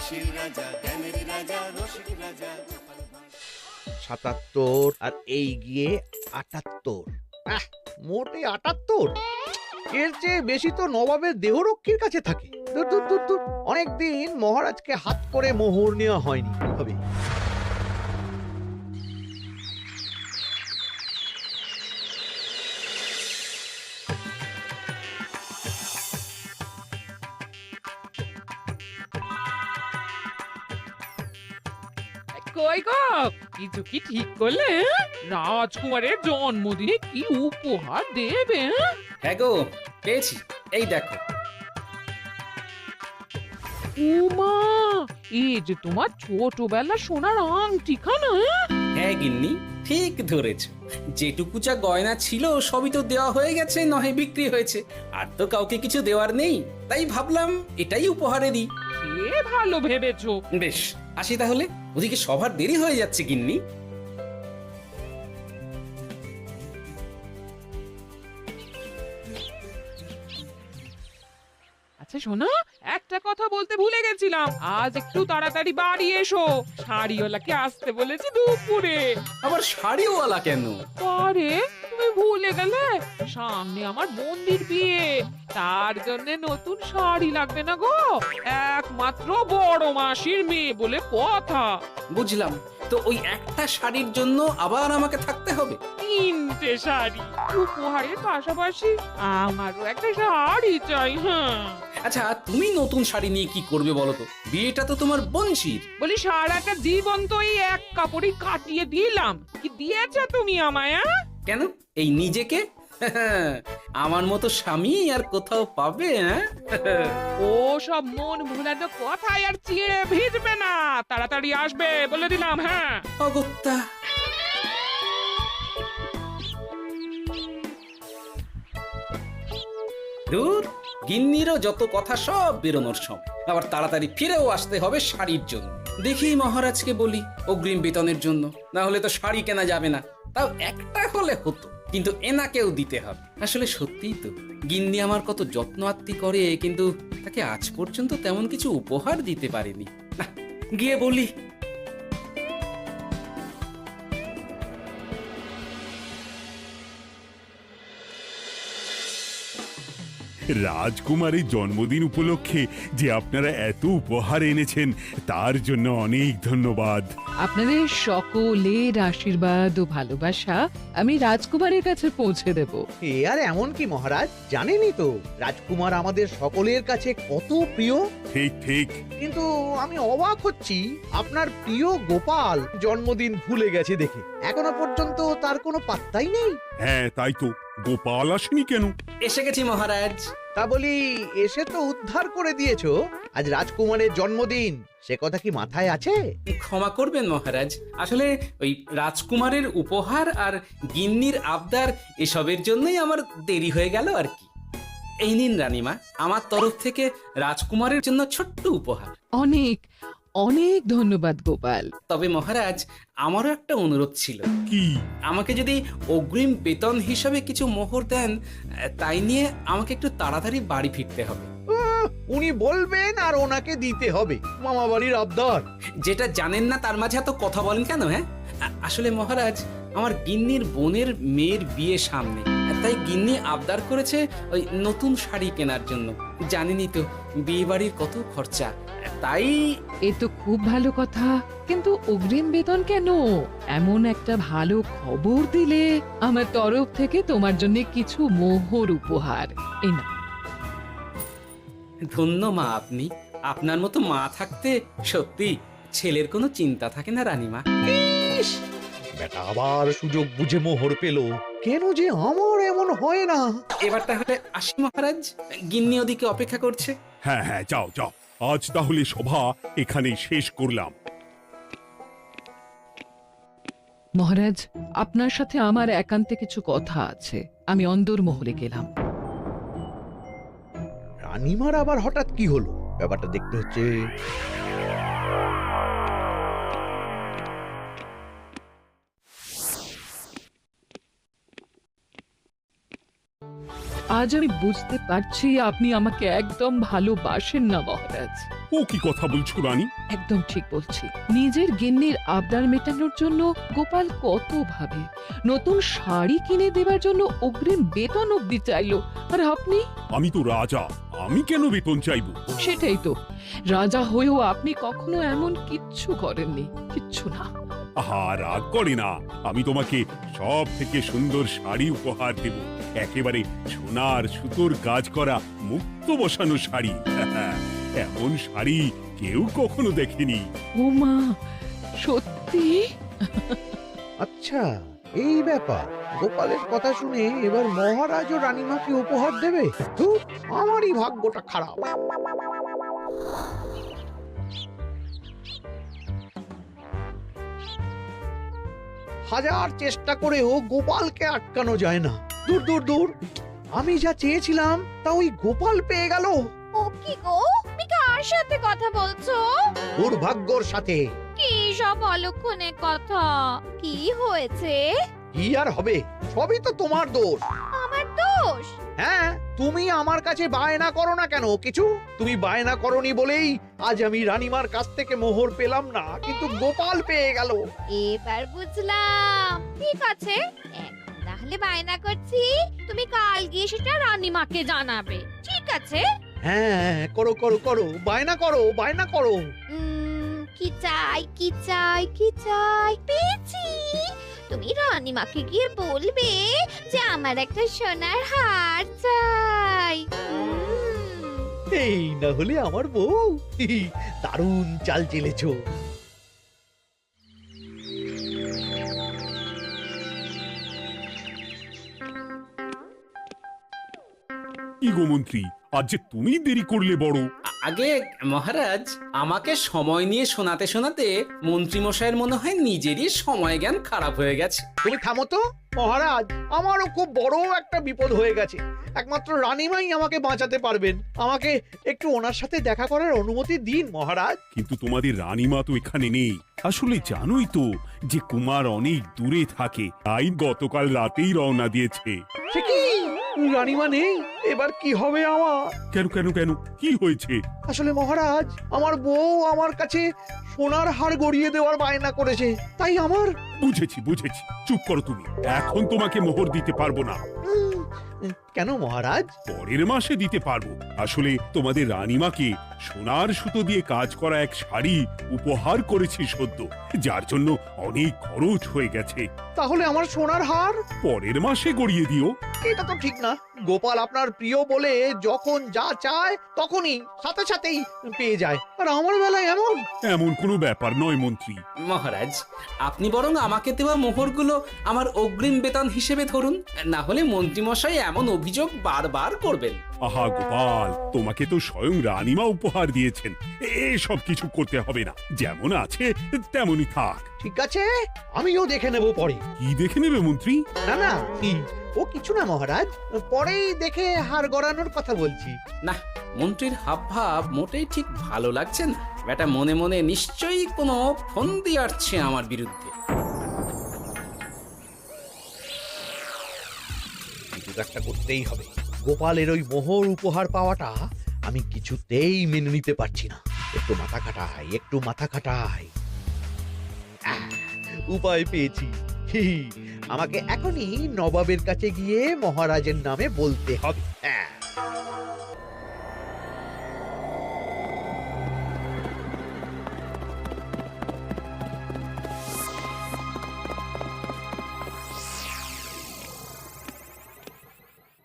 হাসির রাজা, জ্ঞানের রাজা, রসিক রাজা। ৭৭ আর এই গিয়ে ৭৮। মোটে ৭৮। এর চেয়ে বেশি তো নবাবের দেহরক্ষীর কাছে থাকে। দূর দূর দূর দূর। অনেকদিন মহারাজকে হাত করে মোহর নেওয়া হয়নি হবে। কই গো, কিছু কি ঠিক করলে? রাজকুমারের জন্মদিনে কি উপহার দেবে? হ্যাঁ গো, পেয়েছি, এই দেখো। উমা, এই যে তোমার ছোটবেলা সোনার আংটিখানা। হ্যাঁ গিন্নি, ঠিক ধরেছ। যেটুকু যা গয়না ছিল সবই তো দেওয়া হয়ে গেছে, নহে বিক্রি হয়েছে। আর তো কাউকে কিছু দেওয়ার নেই, তাই ভাবলাম এটাই উপহারে দিই। সে ভালো ভেবেছো। বেশ, আসি তাহলে, ওদিকে সবার দেরি হয়ে যাচ্ছে গিন্নি। আচ্ছা শোনো, একটা কথা বলতে ভুলে গেছিলাম, আজ একটু তাড়াতাড়ি বাড়ি এসো। শাড়িওয়ালাকে আসতে বলেছি দুপুরে। আবার শাড়িওয়ালা কেন? আরে তুমি ভুলে গেলে, সামনে আমার বোনদির বিয়ে, তার জন্য নতুন শাড়ি লাগবে না গো। একমাত্র বড় মাসির মেয়ে বলে কথা। বুঝলাম, তো ওই একটা শাড়ির জন্য আবার আমাকে থাকতে হবে? 3টে শাড়ি উপহারের পাশাপাশি আমারও একটা শাড়ি চাই। হ্যাঁ আচ্ছা, তুমি নতুন শাড়ি নিয়ে কি করবে বলো তো? বিয়েটা তো তোমার বংশীর। বলি, সারাটা জীবন তো এই এক কাপড়ই কাটিয়ে দিলাম, কি দিয়েছো তুমি আমায়? কেন, এই নিজেকে? আমার মতো স্বামী আর কোথাও পাবে? ও সব মন ভুলানো কথায় আর চিড়ে ভিজবে না, তাড়াতাড়ি আসবে বলে দিলাম। হ্যাঁ অগত্যা। দূর, গিন্নিরও যত কথা সব বেরোনোর সময়। আবার তাড়াতাড়ি ফিরেও আসতে হবে শাড়ির জন্য। দেখি মহারাজকে বলি অগ্রিম বেতনের জন্য, না হলে তো শাড়ি কেনা যাবে না। তাও একটা হলে হতো, কিন্তু এনাকেও দিতে হবে। আসলে সত্যিই তো, গিন্নি আমার কত যত্ন আত্তি করে, কিন্তু তাকে আজ পর্যন্ত তেমন কিছু উপহার দিতে পারেনি। না, গিয়ে বলি। রাজকুমারীর জন্মদিন উপলক্ষে যে আপনারা এত উপহার এনেছেন তার জন্য অনেক ধন্যবাদ। আপনাদের সকলের আশীর্বাদ ও ভালোবাসা আমি রাজকুমারের কাছে পৌঁছে দেব। এ আর এমন কি মহারাজ, জানেনই তো রাজকুমার আমাদের সকলের কাছে কত প্রিয়। ঠিক ঠিক। কিন্তু আমি অবাক হচ্ছি, আপনার প্রিয় গোপাল জন্মদিন ভুলে গেছে দেখে। এখনো পর্যন্ত তার কোনো পাত্তাই নেই। হ্যাঁ তাই তো, গোপাল আসেনি কেন? এসে গেছি মহারাজ। তা বলি, এসে তো উদ্ধার করে দিয়েছো। আজ রাজকুমারের জন্মদিন, সে কথা কি মাথায় আছে? ক্ষমা করবেন মহারাজ, আসলে ওই রাজকুমারের উপহার আর গিন্নির আবদার এসবের জন্যই আমার দেরি হয়ে গেল আর কি। এই নিন রানীমা, আমার তরফ থেকে রাজকুমারের জন্য ছোট্ট উপহার। অনেক অনেক ধন্যবাদ গোপাল। তবে মহারাজ, আমারও একটা অনুরোধ ছিল। কি? আমাকে যদি অগ্রিম বেতন হিসাবে কিছু মোহর দেন, তাই নিয়ে আমাকে একটু তাড়াতাড়ি বাড়ি ফিরতে হবে। উনি বলবেন আর ওনাকে দিতে হবে, মামা বাড়ির আবদার। যেটা জানেন না তার মাঝে এত কথা বলেন কেন? হ্যাঁ, আসলে মহারাজ, আমার গিন্নির বোনের মেয়ের বিয়ে সামনে, তাই গিন্নি আবদার করেছে ওই নতুন শাড়ি কেনার জন্য। জানেনই তো বিয়ে বাড়ির কত খরচা, তাই। এ তো খুব ভালো কথা, কিন্তু অগ্রিম বেতন কেন? এমন একটা ভালো খবর দিলে আমার তরফ থেকে তোমার জন্য কিছু মোহর উপহার। এই না, ধন্য মা আপনি, আপনার মতো মা থাকতে সত্যি ছেলের কোনো চিন্তা থাকে না রানীমা। ইস, বেটা আবার সুযোগ বুঝে মোহর পেল। কেন যে আমার এমন হয় না। এবার তাহলে আসি মহারাজ, গিন্নি ওদিকে অপেক্ষা করছে। হ্যাঁ হ্যাঁ, যাও যাও, আজ তাহলে সভা এখানেই শেষ করলাম। মহারাজ, আপনার সাথে আমার একান্তে কিছু কথা আছে। আমি অন্দরমহলে গেলাম। রানীমার আবার হঠাৎ কি হলো, ব্যাপারটা দেখতে হচ্ছে। আজ আমি বুঝতে পারছি আপনি আমাকে একদম ভালোবাসেন না মহারাজ। ও কি কথা বলছো রানী? একদম ঠিক বলছি। নিজের গিন্নির আবদার মেটানোর জন্য গোপাল কত ভাবে, নতুন শাড়ি কিনে দেবার জন্য অগ্রিম বেতন অব্দি চাইলো, আর আপনি? আমি তো রাজা, আমি কেন বেতন চাইবো? সেটাই তো, রাজা হয়েও আপনি কখনো এমন কিচ্ছু করেননি, কিচ্ছু না। আহা, রাগ করে না। আমি তোমাকে সব থেকে সুন্দর শাড়ি উপহার দেব, একেবারে সোনার সুতোর কাজ করা মুক্ত বসানো শাড়ি। এমন শাড়ি কেউ কখনো দেখেনি। ও মা, সত্যি? আচ্ছা, এই ব্যাপার। গোপালের কথা শুনে এবার মহারাজ ও রানীমাকে উপহার দেবে? ধুর, আমারই ভাগ্যটা খারাপ। হাজার চেষ্টা করেও গোপালকে আটকানো যায় না। দূর দূর দূর, আমি যা চেয়েছিলাম তা ওই গোপাল পেয়ে গেল। ও কি গো, তুমি কার সাথে কথা বলছো? দুর্ভাগ্যর সাথে। কি সব অলক্ষণে কথা? কি হয়েছে? কি আর হবে, সবই তো তোমার দোষ। আমার দোষ? হ্যাঁ, তুমি আমার কাছে বায়না করো না কেন কিছু? তুমি বায়না করনি বলেই আজ আমি রানীমার কাছ থেকে মোহর পেলাম না, কিন্তু গোপাল পেয়ে গেল। এবার বুঝলাম। ঠিক আছে, এখন তাহলে বায়না করছি, তুমি কাল গিয়ে সেটা রানীমাকে জানাবে, ঠিক আছে? হ্যাঁ, করো করো করো, বায়না করো, বায়না করো। কি চাই, কি চাই, কি চাই? পেয়েছি। তুমি রানীমাকে গিয়ে বলবে যে আমার একটা সোনার হার চাই। এই না হলে আমার বউ। দারুণ চাল চেলেছো। কি গো মন্ত্রী, আজ যে তুমি দেরি করলে বড়। আগে মহারাজ, আমাকে সময় নিয়ে শোনাতে শোনাতে মন্ত্রীমশাইয়ের মনে হয় নিজেরই সময় জ্ঞান খারাপ হয়ে গেছে। তুমি থামো তো মহারাজ, আমারও খুব বড় একটা বিপদ হয়ে গেছে। একমাত্র রানীমাই আমাকে বাঁচাতে পারবেন। আমাকে একটু ওনার সাথে দেখা করার অনুমতি দিন মহারাজ। কিন্তু তোমাদের রানীমা তো এখানে নেই। আসলে জানোই তো যে কুমার অনেক দূরে থাকে, তাই গতকাল রাতেই রওনা দিয়েছে। সে কি, রানীমা নেই? এবার কি হবে আমার? কেন কেন কেন, কি হয়েছে? আসলে মহারাজ, আমার বউ আমার কাছে সোনার হার গড়িয়ে দেওয়ার বায়না করেছে, তাই আমার। বুঝেছি বুঝেছি, চুপ করো তুমি। এখন তোমাকে মোহর দিতে পারবো না। কেন মহারাজ? পরের মাসে দিতে পারবো। আসলে তোমাদের রানীমাকে সোনার সুতো দিয়ে কাজ করা এক শাড়ি উপহার করেছি সদ্য, যার জন্য অনেক খরচ হয়ে গেছে। তাহলে আমার সোনার হার পরের মাসে গড়িয়ে দিও। এটা তো ঠিক না। গোপাল আপনার প্রিয় বলে যখন যা চায় তখনই সাথে সাথেই পেয়ে যায়, আর আমার বেলায় এমন। এমন কোনো ব্যাপার নয় মন্ত্রী। মহারাজ, আপনি বরং আমাকে দেওয়া মোহরগুলো আমার অগ্রিম বেতন হিসেবে ধরুন, না হলে মন্ত্রীমশাই এমন অভিযোগ বারবার করবেন। আহা গোপাল, তোমাকে তো স্বয়ং রানীমা উপহার দিয়েছেন, এসব কিছু করতে হবে না। যেমন আছে তেমনই থাক। ঠিক আছে, আমিও দেখে নেব পরে। কি দেখে নেবে মন্ত্রী? না না, ও কিছু না মহারাজ, পরেই দেখে হার গড়ানোর কথা বলছি। না, মন্ত্রীর হাবভাব মোটেই ঠিক ভালো লাগছে না। বেটা মনে মনে নিশ্চয়ই কোনো ফন্দি আটছে আমার বিরুদ্ধে। কিছু একটা করতেই হবে। গোপালের ওই মোহর উপহার পাওয়াটা আমি কিছুতেই মেনে নিতে পারছি না। একটু মাথা খাটাই, একটু মাথা খাটাই। উপায় পেয়েছি। আমাকে এখনই নবাবের কাছে গিয়ে মহারাজের নামে বলতে হবে।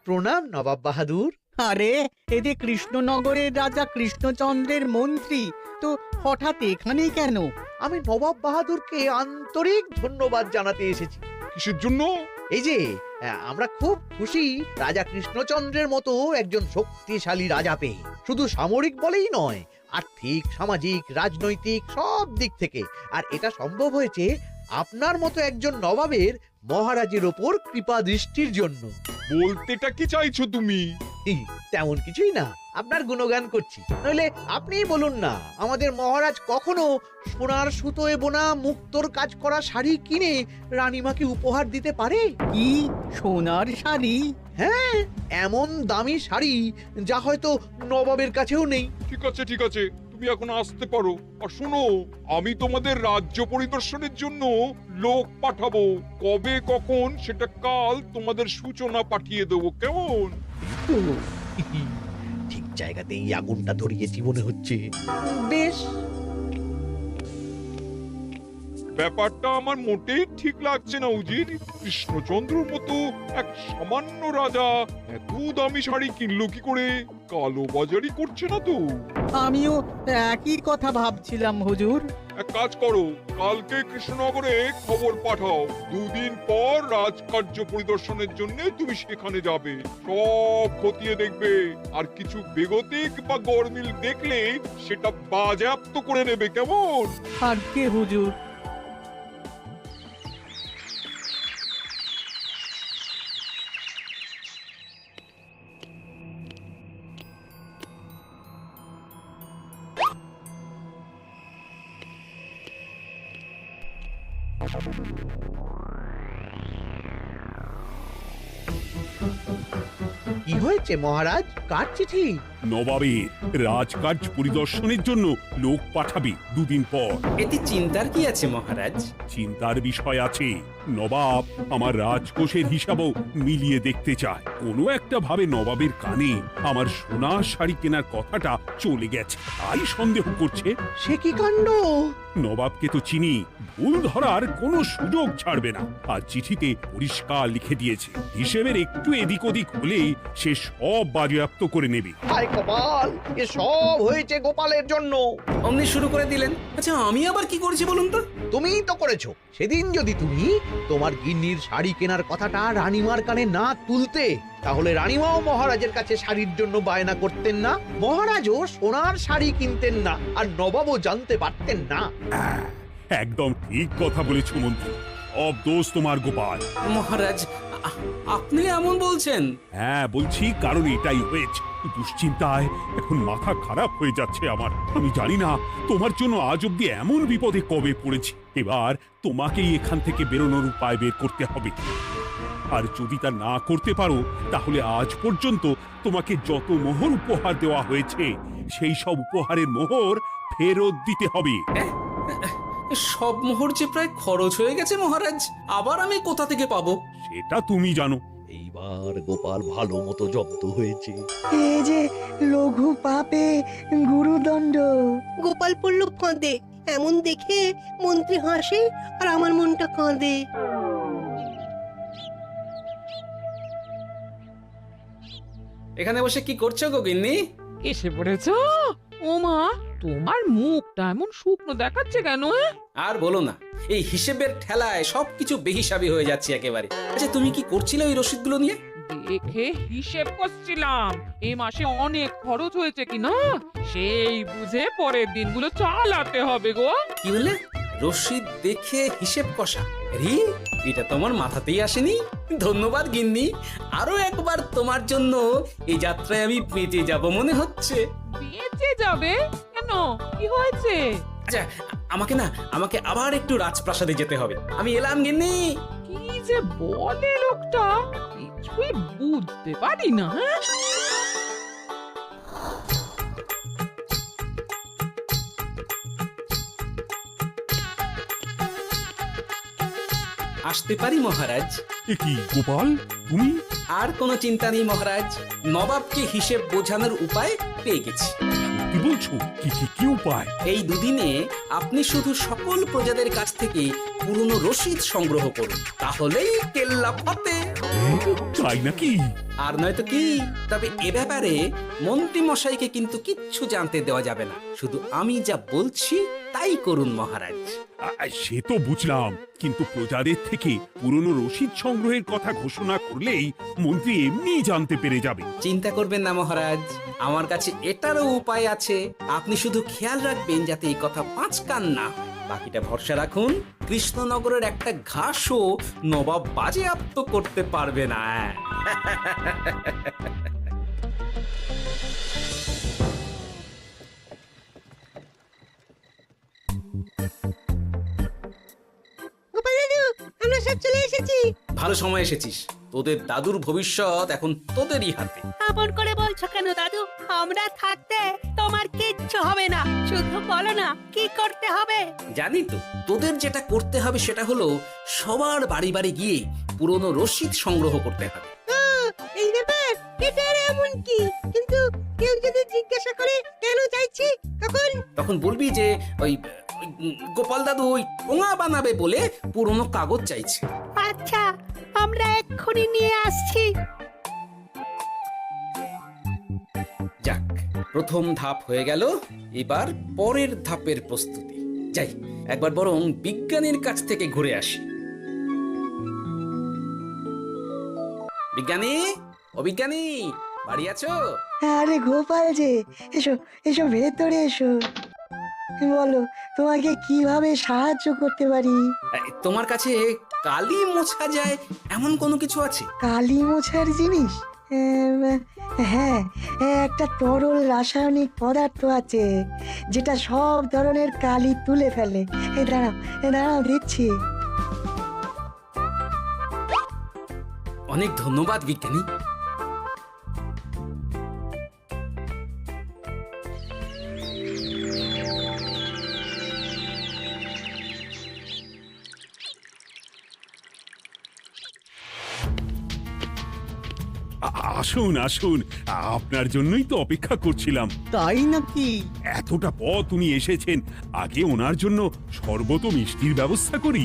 প্রণাম নবাব বাহাদুর। আরে এতে কৃষ্ণনগরের রাজা কৃষ্ণচন্দ্রের মন্ত্রী, তো হঠাৎ এখানেই কেন? আমি নবাব বাহাদুরকে আন্তরিক ধন্যবাদ জানাতে এসেছি। কিসের জন্য? এই যে আমরা খুব খুশি রাজা কৃষ্ণচন্দ্রের মতো একজন শক্তিশালী রাজা পেয়ে। শুধু সামরিক বলেই নয়, আর্থিক, সামাজিক, রাজনৈতিক সব দিক থেকে। আর এটা সম্ভব হয়েছে আপনার মতো একজন নবাবের মহারাজের ওপর কৃপা দৃষ্টির জন্য। বলতেটা কি চাইছো তুমি? তেমন কিছুই না। আপনার গুণগান করছি, নইলে আপনিই বলুন না আমাদের মহারাজ কখনো সোনার সুতোয় বোনা মুক্তোর কাজ করা শাড়ি কিনে রানীমাকে উপহার দিতে পারে? কি সোনার শাড়ি? হ্যাঁ, এমন দামি শাড়ি যা হয়তো নবাবের কাছেও নেই। ঠিক আছে তুমি এখন আসতে পারো। আর শোনো, আমি তোমাদের রাজ্য পরিদর্শনের জন্য লোক পাঠাবো। কবে কখন সেটা কাল তোমাদের সূচনা পাঠিয়ে দেবো, কেমন? তো, ঠিক জায়গাতেই আগুনটা ধরিয়েছি মনে হচ্ছে। বেশ। ব্যাপারটা আমার মোটেই ঠিক লাগছে না উজির। কৃষ্ণচন্দ্রর মতো এক সামান্য রাজা এত দামি শাড়ি কিনলো কি করে? কালো বাজারি করছে না তো? আমিও একই কথা ভাবছিলাম হুজুর। এক কাজ করো, কালকে কৃষ্ণনগরে খবর পাঠাও। 2 দিন পর রাজকার্য পরিদর্শনের জন্য তুমি সেখানে যাবে। সব খতিয়ে দেখবে, আর কিছু বেগতিক বা গরমিল দেখলে সেটা বাজেয়াপ্ত করে নেবে, কেমন? আজ্ঞে হুজুর। কি হয়েছে মহারাজ? কার চিঠি? নবাবের রাজকার্য পরিদর্শনের জন্য লোক পাঠাবে 2 দিন পর। এতে চিন্তার কি আছে মহারাজ? চিন্তার বিষয় আছে। নবাব আমার রাজকোষের হিসাবও মিলিয়ে দেখতে চায়। কোনো একটা ভাবে নবাবের কানে আমার সোনার শাড়ি কেনার কথাটা চলে গেছে, তাই সন্দেহ করছে। সে কি কাণ্ড! নবাবকে তো চিনি, ভুল ধরার কোনো সুযোগ ছাড়বে না। আর চিঠিতে পরিষ্কার লিখে দিয়েছে, হিসেবের একটু এদিক ওদিক হলেই সে সব বাজেয়াপ্ত করে নেবে। হায় কপাল, এ সব হয়েছে গোপালের জন্য। অমনি শুরু করে দিলেন। আচ্ছা, আমি আবার কি করেছি বলুন তো? তুমিই তো করেছো। সেদিন যদি তুমি তোমার গিন্নির শাড়ি কেনার কথাটা রানীমার কানে না তুলতে, তাহলে রানীমাও মহারাজের কাছে শাড়ির জন্য বায়না করতেন না, মহারাজও সোনার শাড়ি কিনতেন না, আর নবাবও জানতে পারতেন না। একদম ঠিক কথা বলেছ মন্ত্রী, সব দোষ তোমার গোপাল। মহারাজ, আপনি এমন বলছেন? হ্যাঁ বলছি, কারণ এটাই হয়েছে। দুশ্চিন্তায় এখন মাথা খারাপ হয়ে যাচ্ছে আমার। আমি জানি না তোমার জন্য আজ অব্দি এমন বিপদে কবে পড়েছি। এবার তোমাকেই এখান থেকে বেরোনোর উপায় বের করতে হবে। আর যদি তা না করতে পারো, তাহলে আজ পর্যন্ত তোমাকে যত মোহর উপহার দেওয়া হয়েছে সেই সব উপহারের মোহর ফেরত দিতে হবে। সব মোহর যে প্রায় খরচ হয়ে গেছে মহারাজ, আবার আমি কোথা থেকে পাবো? সেটা তুমি জানো। এইবার গোপাল ভালো মতো জব্দ হয়েছে। এ যে লঘু পাপে গুরুদণ্ড। গোপাল পড়ল ফাঁদে। এমন দেখে মন্ত্রী হাসে আর আমার মনটা কাঁদে। এখানে বসে কি করছো গো গিন্নি? এসে পড়েছ? ওমা, তোমার মুখটা এমন শুকনো দেখাচ্ছে কেন? আর বলো না, এই হিসেবের ঠেলায় সবকিছু বেহিসাবি হয়ে যাচ্ছে একেবারে। আচ্ছা, তুমি কি করছিলে ওই রসিদগুলো নিয়ে? দেখে হিসেব করছিলাম এই মাসে অনেক খরচ হয়েছে কিনা, সেই বুঝে পরের দিনগুলো চালাতে হবে গো। কি বললে? রসিদ দেখে হিসেব কষা? আরে, এটা তোমার মাথাতেই আসেনি। ধন্যবাদ গিন্নি, আরো একবার তোমার জন্য এই যাত্রায় আমি বেঁচে যাব মনে হচ্ছে। বেঁচে যাবে কেন? কি হয়েছে? আচ্ছা, আমাকে আবার একটু রাজপ্রাসাদে যেতে হবে। আমি এলাম গিন্নি। কি যে বলে লোকটা, কিছুই বুঝতে পারি না। আসতে পারি মহারাজ? এ কি গোপাল, তুমি? আর কোনো চিন্তা নেই মহারাজ, নবাবকে হিসেব বোঝানোর উপায় পেয়ে গেছি। কি বলছো? কি উপায়? এই দুদিনে আপনি শুধু সকল প্রজাদের কাছ থেকে পুরনো রসিদ সংগ্রহ করুন, তাহলেই কেল্লা ফতে। তাই নাকি? আর নয়তো কি? তবে এ ব্যাপারে মন্ত্রী মশাইকে কিন্তু কিচ্ছু জানতে দেওয়া যাবে না। শুধু আমি যা বলছি তাই করুন মহারাজ। সে তো বুঝলাম, কিন্তু প্রজাদের থেকে পুরনো রসিদ সংগ্রহের কথা ঘোষণা করলেই মন্ত্রী এমনি জানতে পেরে যাবে। চিন্তা করবেন না মহারাজ, আমার কাছে এটারও উপায় আছে। আপনি শুধু খেয়াল রাখবেন যাতে এই কথা 5 কান না হয়। বাকিটা ভরসা রাখুন, কৃষ্ণনগরের একটা ঘাসও নবাব বাজেয়াপ্ত করতে পারবে না। গোপাল দাদু আমরা সব চলে এসেছি। ভালো সময় এসেছিস, তোদের দাদুর ভবিষ্যৎ এখন তোদেরই হাতে। আপন করে বলছো কেন দাদু? আমরা থাকতে তোমার কিচ্ছু হবে না, শুধু বলো না কি করতে হবে। জানি তো, তোদের যেটা করতে হবে সেটা হলো সবার বাড়ি বাড়ি গিয়ে পুরনো রসিদ সংগ্রহ করতে হবে। এই ব্যাপার, এটা আর এমন কি? কিন্তু কেউ যদি জিজ্ঞাসা করে কেন চাইছি, তখন বলবি যে ওই গোপাল দাদু ওই টোঙা বানাবে বলে পুরনো কাগজ চাইছে। আচ্ছা আমরা এক্ষুনি নিয়ে আসছি। যাক, প্রথম ধাপ হয়ে গেল, এবার পরের ধাপের প্রস্তুতি। যাই, একবার বরং বিজ্ঞানীর কাছ থেকে ঘুরে আসি। বিজ্ঞানী, ও বিজ্ঞানী, বাড়ি আছো? আরে গোপাল যে, এসো এসো ভেতরে এসো। বলো, তোমাকে কিভাবে সাহায্য করতে পারি? তোমার কাছে কালি মোছা যায় এমন কোনো কিছু আছে? কালি মোছার জিনিস? হ্যাঁ, একটা তরল রাসায়নিক পদার্থ আছে যেটা সব ধরনের কালি তুলে ফেলে। দাঁড়াও দিচ্ছি। অনেক ধন্যবাদ বিজ্ঞানী। আসুন আসুন, আপনার জন্যই তো অপেক্ষা করছিলাম। তাই নাকি? এতটা পথ উনি এসেছেন, আগে ওনার জন্য শরবত ও মিষ্টির ব্যবস্থা করি।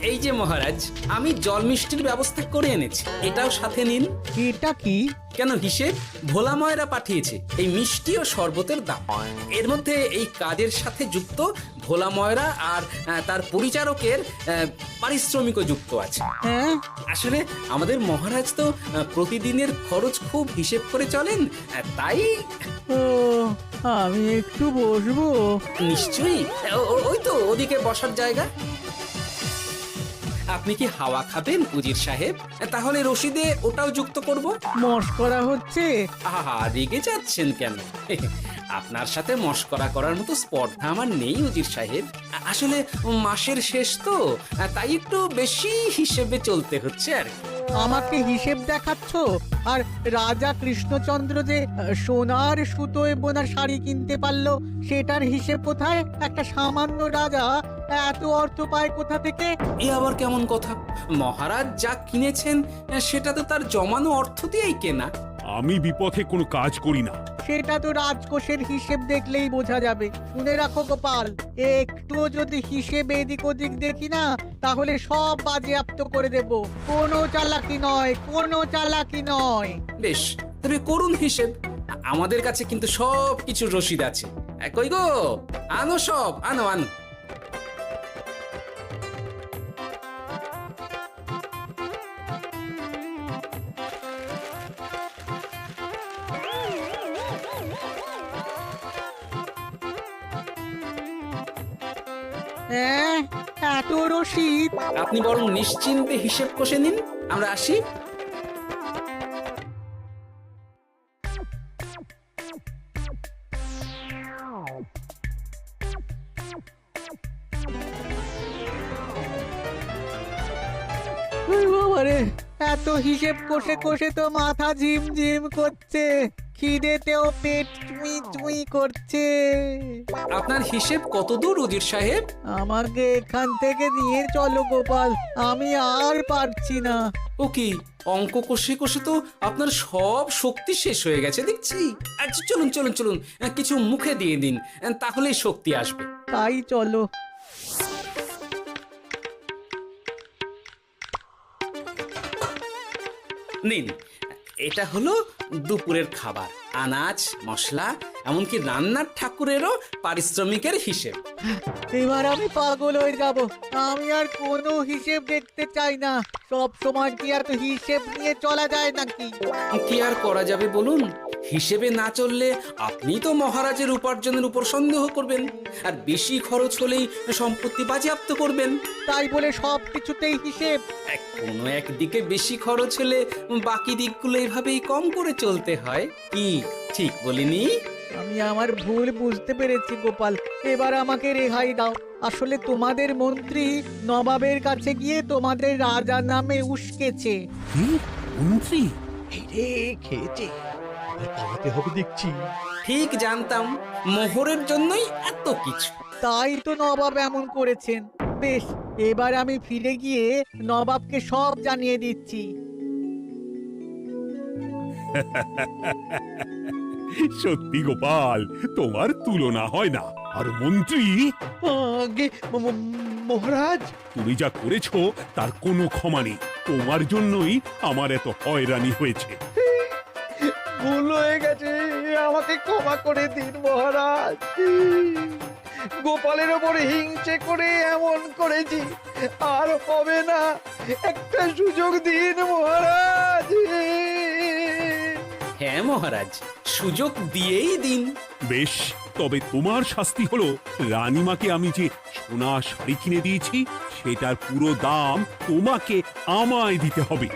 এই যে মহারাজ, আমি জল মিষ্টির ব্যবস্থা করে এনেছি, এটাও সাথে নিন। এটা কি? কেন, হিসেব ভোলা ময়রা পাঠিয়েছে এই মিষ্টি ও শরবতের দাম। এর মধ্যে এই কাজের সাথে যুক্ত ভোলা ময়রা আর তার পরিচারকের পারিশ্রমিকও যুক্ত আছে। হ্যাঁ, আসলে আমাদের মহারাজ তো প্রতিদিনের খরচ খুব হিসেব করে চলেন, তাই। ও, আমি একটু বসবো? নিশ্চয়ই, ওই তো ওদিকে বসার জায়গা। আপনি কি হাওয়া খাবেন উজির সাহেব? তাহলে রশিদে ওটাও যুক্ত করব। মশকরা হচ্ছে? আহা, রেগে যাচ্ছেন কেন? আপনার সাথে মশকরা করার মতো স্পর্ধা আমার নেই উজির সাহেব। আসলে মাসের শেষ তো, তাই একটু বেশি হিসেবে চলতে হচ্ছে আর কি। আমাকে হিসেব দেখাচ্ছ? আর রাজা কৃষ্ণচন্দ্র যে সোনার সুতোয় বোনা শাড়ি কিনতে পারলো, সেটার হিসেব কোথায়? একটা সামান্য রাজা এত অর্থ পায় কোথা থেকে? এ আবার কেমন কথা? মহারাজ যা কিনেছেন সেটা তো তার জমানো অর্থ দিয়েই কেনা। আমি বিপথে কোনো কাজ করি না। সেটা তো রাজকোষের হিসেব দেখলেই বোঝা যাবে। শুনে রাখো গোপাল, একটুও যদি হিসেব এদিক ওদিক দেখি না, তাহলে সব বাজেয়াপ্ত করে দেব। কোনো চালাকি নয়, কোনো চালাকি নয়। বেশ, তবে করুন হিসেব। আমাদের কাছে কিন্তু সব কিছু রসিদ আছে। কই গো, আনো সব, আনো আনো। এত রসিদ? আপনি বরং নিশ্চিন্তে হিসেব কষে নিন, আমরা আসি। বাবারে, এত হিসেব কষে কষে তো মাথা ঝিমঝিম করছে, খিদেতেও পেট চুই চুই করছে। আপনার হিসেব কত দূর উজির সাহেব? আমাকে এখান থেকে নিয়ে চলো গোপাল, আমি আর পারছি না। ও কি, অঙ্ক কষে কষে তো আপনার সব শক্তি শেষ হয়ে গেছে দেখছি। আচ্ছা চলুন চলুন চলুন, কিছু মুখে দিয়ে দিন, তাহলেই শক্তি আসবে। তাই চলো। নিন, এটা হলো দুপুরের খাবার, আনাজ মশলা এমনকি রান্নার ঠাকুরেরও পারিশ্রমিকের হিসেব। এবার আমি পাগল হয়ে যাব। আমি আর কোনো হিসেব দেখতে চাই না। সব সময় কি আর হিসেব নিয়ে চলা যায় নাকি? কি আর করা যাবে বলুন? হিসেবে না চললে আপনি তো মহারাজের উপার্জনের উপর সন্দেহ করবেন, আর বেশি খরচ হলেই সম্পত্তি বাজেয়াপ্ত করবেন। তাই বলে সব কিছুতেই হিসেব? কোনো একদিকে বেশি খরচ হলে বাকি দিকগুলো এইভাবেই কম করে চলতে হয়। কি ঠিক বলিনি? আমি আমার ভুল বুঝতে পেরেছি গোপাল, এবার আমাকে রেহাই দাও। আসলে তোমাদের মন্ত্রী নবাবের কাছে গিয়ে তোমাদের রাজা নামে উস্কেছে। কি মন্ত্রী? এই রে খেয়েছে, এবার পালাতে হবে দেখছি। ঠিক জানতাম মোহরের জন্যই এত কিছু। তাই তো নবাব এমন করেছেন। বেশ, এবার আমি ফিরে গিয়ে নবাবকে সব জানিয়ে দিচ্ছি। সত্যি গোপাল, তোমার তুলনা হয় না। আর মন্ত্রী, আগে মহারাজ, তুমি যা করেছো তার কোনো ক্ষমা নেই। তোমার জন্যই আমার এত হয়রানি হয়েছে। ভুল হয়ে গেছে, আমাকে ক্ষমা করে দিন মহারাজ। গোপালের ওপরে হিংসে করে এমন করেছি, আর হবে না। একটা সুযোগ দিন মহারাজ। হ্যাঁ মহারাজ, সুযোগ দিয়েই দিন। বেশ, তবে তোমার শাস্তি হলো রানীমাকে আমি যে সোনা শাড়ি কিনে দিয়েছি সেটার পুরো দাম তোমাকে আমায় দিতে হবে।